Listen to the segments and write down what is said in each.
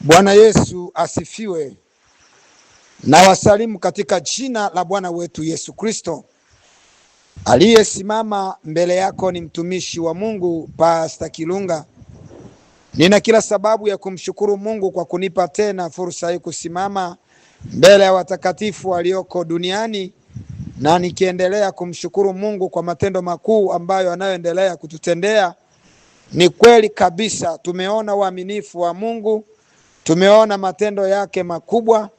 Bwana Yesu asifiwe. Na wasalimu katika jina la Bwana wetu Yesu Kristo. Aliyesimama mbele yako ni mtumishi wa Mungu Pastor Kilunga. Nina kila sababu ya kumshukuru Mungu kwa kunipa tena fursa hii kusimama mbele ya watakatifu walioko duniani, na nikiendelea kumshukuru Mungu kwa matendo makuu ambayo anayoendelea kututendea. Ni kweli kabisa tumeona uaminifu wa Mungu, tumeona matendo yake makubwa,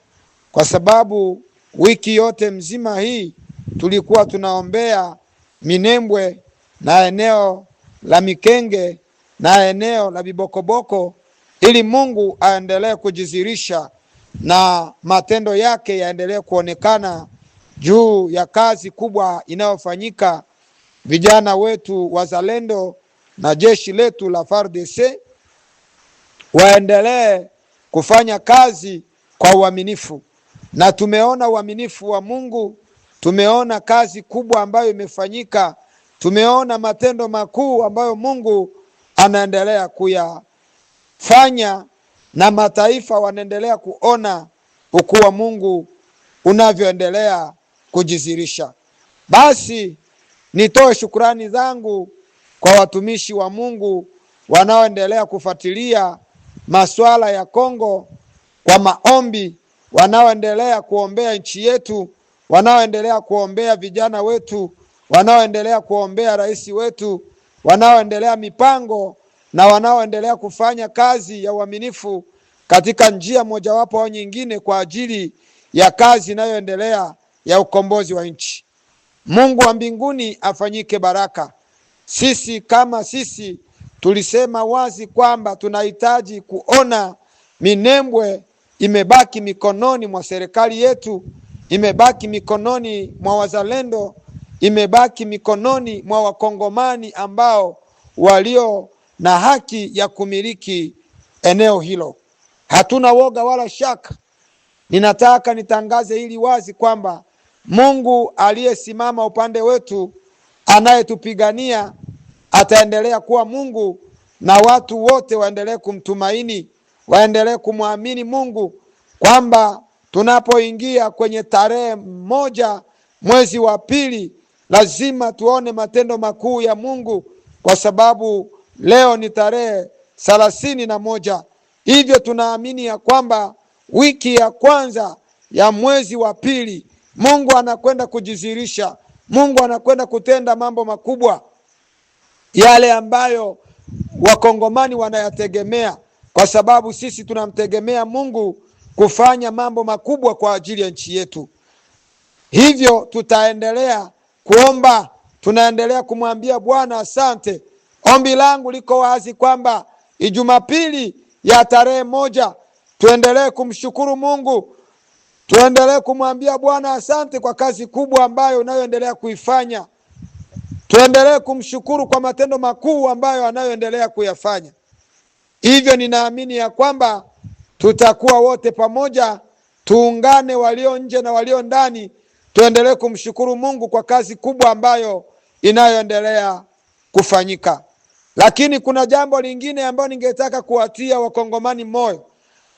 kwa sababu wiki yote mzima hii tulikuwa tunaombea Minembwe na eneo la Mikenge na eneo la Bibokoboko, ili Mungu aendelee kujizirisha na matendo yake yaendelee kuonekana juu ya kazi kubwa inayofanyika. Vijana wetu wazalendo na jeshi letu la FARDC waendelee kufanya kazi kwa uaminifu, na tumeona uaminifu wa Mungu, tumeona kazi kubwa ambayo imefanyika, tumeona matendo makuu ambayo Mungu anaendelea kuyafanya, na mataifa wanaendelea kuona ukuu wa Mungu unavyoendelea kujizirisha. Basi nitoe shukrani zangu kwa watumishi wa Mungu wanaoendelea kufuatilia masuala ya Kongo kwa maombi, wanaoendelea kuombea nchi yetu, wanaoendelea kuombea vijana wetu, wanaoendelea kuombea rais wetu, wanaoendelea mipango na wanaoendelea kufanya kazi ya uaminifu katika njia mojawapo au nyingine kwa ajili ya kazi inayoendelea ya ukombozi wa nchi. Mungu wa mbinguni afanyike baraka. Sisi tulisema wazi kwamba tunahitaji kuona Minembwe imebaki mikononi mwa serikali yetu, imebaki mikononi mwa wazalendo, imebaki mikononi mwa wakongomani ambao walio na haki ya kumiliki eneo hilo. Hatuna woga wala shaka. Ninataka nitangaze hili wazi kwamba Mungu aliyesimama upande wetu, anayetupigania, ataendelea kuwa Mungu, na watu wote waendelee kumtumaini, waendelee kumwamini Mungu, kwamba tunapoingia kwenye tarehe 1 mwezi wa pili lazima tuone matendo makuu ya Mungu, kwa sababu leo ni tarehe 31. Hivyo tunaamini ya kwamba wiki ya kwanza ya mwezi wa pili Mungu anakwenda kujizirisha, Mungu anakwenda kutenda mambo makubwa, yale ambayo wakongomani wanayategemea, kwa sababu sisi tunamtegemea Mungu kufanya mambo makubwa kwa ajili ya nchi yetu. Hivyo tutaendelea kuomba, tunaendelea kumwambia Bwana asante. Ombi langu liko wazi kwamba Jumapili ya tarehe 1 tuendelee kumshukuru Mungu, tuendelee kumwambia Bwana asante kwa kazi kubwa ambayo unayoendelea kuifanya. Tuendelee kumshukuru kwa matendo makuu ambayo anayoendelea kuyafanya. Hivyo ninaamini ya kwamba tutakuwa wote pamoja, tuungane, walio nje na walio ndani, tuendelee kumshukuru Mungu kwa kazi kubwa ambayo inayoendelea kufanyika. Lakini kuna jambo lingine ambalo ningetaka kuwatia wakongomani moyo.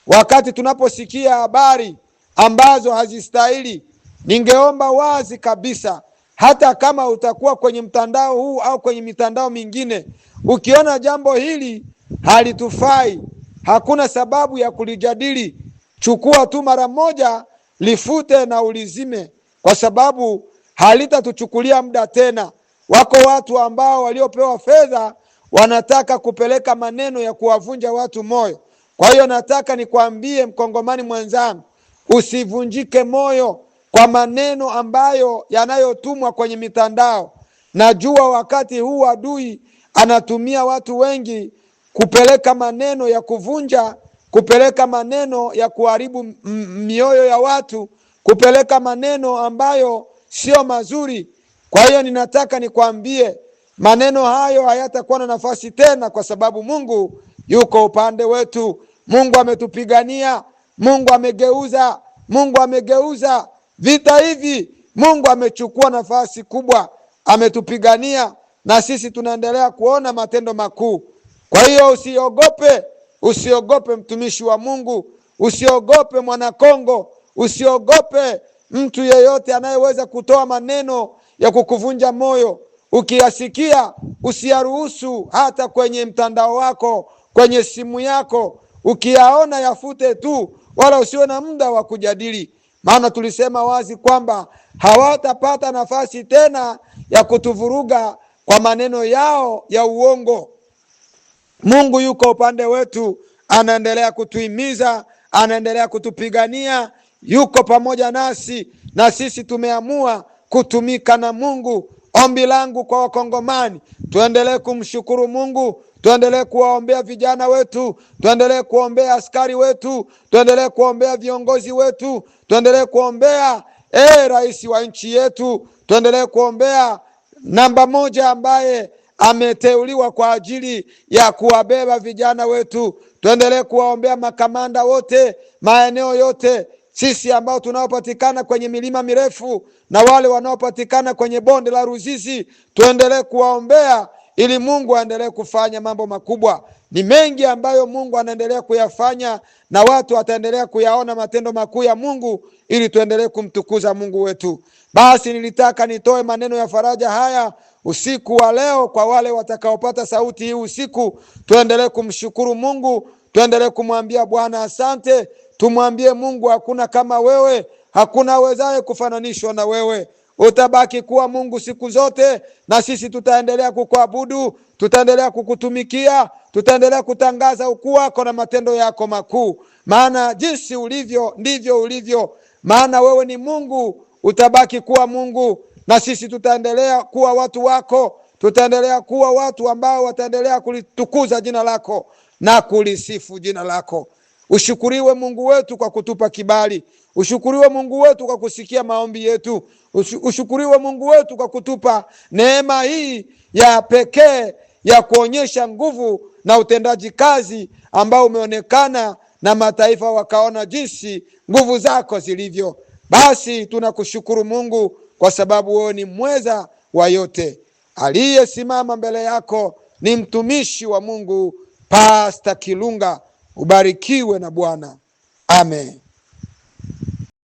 Wakati tunaposikia habari ambazo hazistahili, ningeomba wazi kabisa, hata kama utakuwa kwenye mtandao huu au kwenye mitandao mingine, ukiona jambo hili halitufai, hakuna sababu ya kulijadili. Chukua tu mara moja, lifute na ulizime, kwa sababu halitatuchukulia muda tena. Wako watu ambao waliopewa fedha wanataka kupeleka maneno ya kuwavunja watu moyo. Kwa hiyo nataka nikwambie mkongomani mwenzangu, usivunjike moyo kwa maneno ambayo yanayotumwa kwenye mitandao. Najua wakati huu adui anatumia watu wengi kupeleka maneno ya kuvunja, kupeleka maneno ya kuharibu mioyo ya watu, kupeleka maneno ambayo sio mazuri. Kwa hiyo ninataka nikwambie, maneno hayo hayatakuwa na nafasi tena, kwa sababu Mungu yuko upande wetu. Mungu ametupigania, Mungu amegeuza vita hivi. Mungu amechukua nafasi kubwa, ametupigania, na sisi tunaendelea kuona matendo makuu. Kwa hiyo usiogope, Usiogope mtumishi wa Mungu, usiogope mwanakongo, usiogope mtu yeyote anayeweza kutoa maneno ya kukuvunja moyo. Ukiyasikia usiyaruhusu hata kwenye mtandao wako, kwenye simu yako. Ukiyaona yafute tu, wala usiwe na muda wa kujadili. Maana tulisema wazi kwamba hawatapata nafasi tena ya kutuvuruga kwa maneno yao ya uongo. Mungu yuko upande wetu, anaendelea kutuhimiza, anaendelea kutupigania, yuko pamoja nasi, na sisi tumeamua kutumika na Mungu. Ombi langu kwa Wakongomani, tuendelee kumshukuru Mungu, tuendelee kuwaombea vijana wetu, tuendelee kuombea askari wetu, tuendelee kuombea viongozi wetu, tuendelee kuombea rais wa nchi yetu, tuendelee kuombea namba moja ambaye ameteuliwa kwa ajili ya kuwabeba vijana wetu. Tuendelee kuwaombea makamanda wote, maeneo yote, sisi ambao tunaopatikana kwenye milima mirefu na wale wanaopatikana kwenye bonde la Ruzizi, tuendelee kuwaombea ili Mungu aendelee kufanya mambo makubwa. Ni mengi ambayo Mungu anaendelea kuyafanya, na watu wataendelea kuyaona matendo makuu ya Mungu, ili tuendelee kumtukuza Mungu wetu. Basi nilitaka nitoe maneno ya faraja haya usiku wa leo kwa wale watakaopata sauti hii usiku. Tuendelee kumshukuru Mungu, tuendelee kumwambia Bwana asante. Tumwambie Mungu hakuna kama wewe, hakuna awezaye kufananishwa na wewe. Utabaki kuwa Mungu siku zote, na sisi tutaendelea kukuabudu, tutaendelea kukutumikia, tutaendelea kutangaza ukuu wako na matendo yako makuu. Maana jinsi ulivyo ndivyo ulivyo. Maana wewe ni Mungu, utabaki kuwa Mungu, na sisi tutaendelea kuwa watu wako, tutaendelea kuwa watu ambao wataendelea kulitukuza jina lako na kulisifu jina lako. Ushukuriwe Mungu wetu kwa kutupa kibali. Ushukuriwe Mungu wetu kwa kusikia maombi yetu. Ushukuriwe Mungu wetu kwa kutupa neema hii ya pekee ya kuonyesha nguvu na utendaji kazi ambao umeonekana, na mataifa wakaona jinsi nguvu zako zilivyo. Basi tunakushukuru Mungu kwa sababu wewe ni mweza wa yote. Aliyesimama mbele yako ni mtumishi wa Mungu Pastor Kilunga. Ubarikiwe na Bwana. Amen.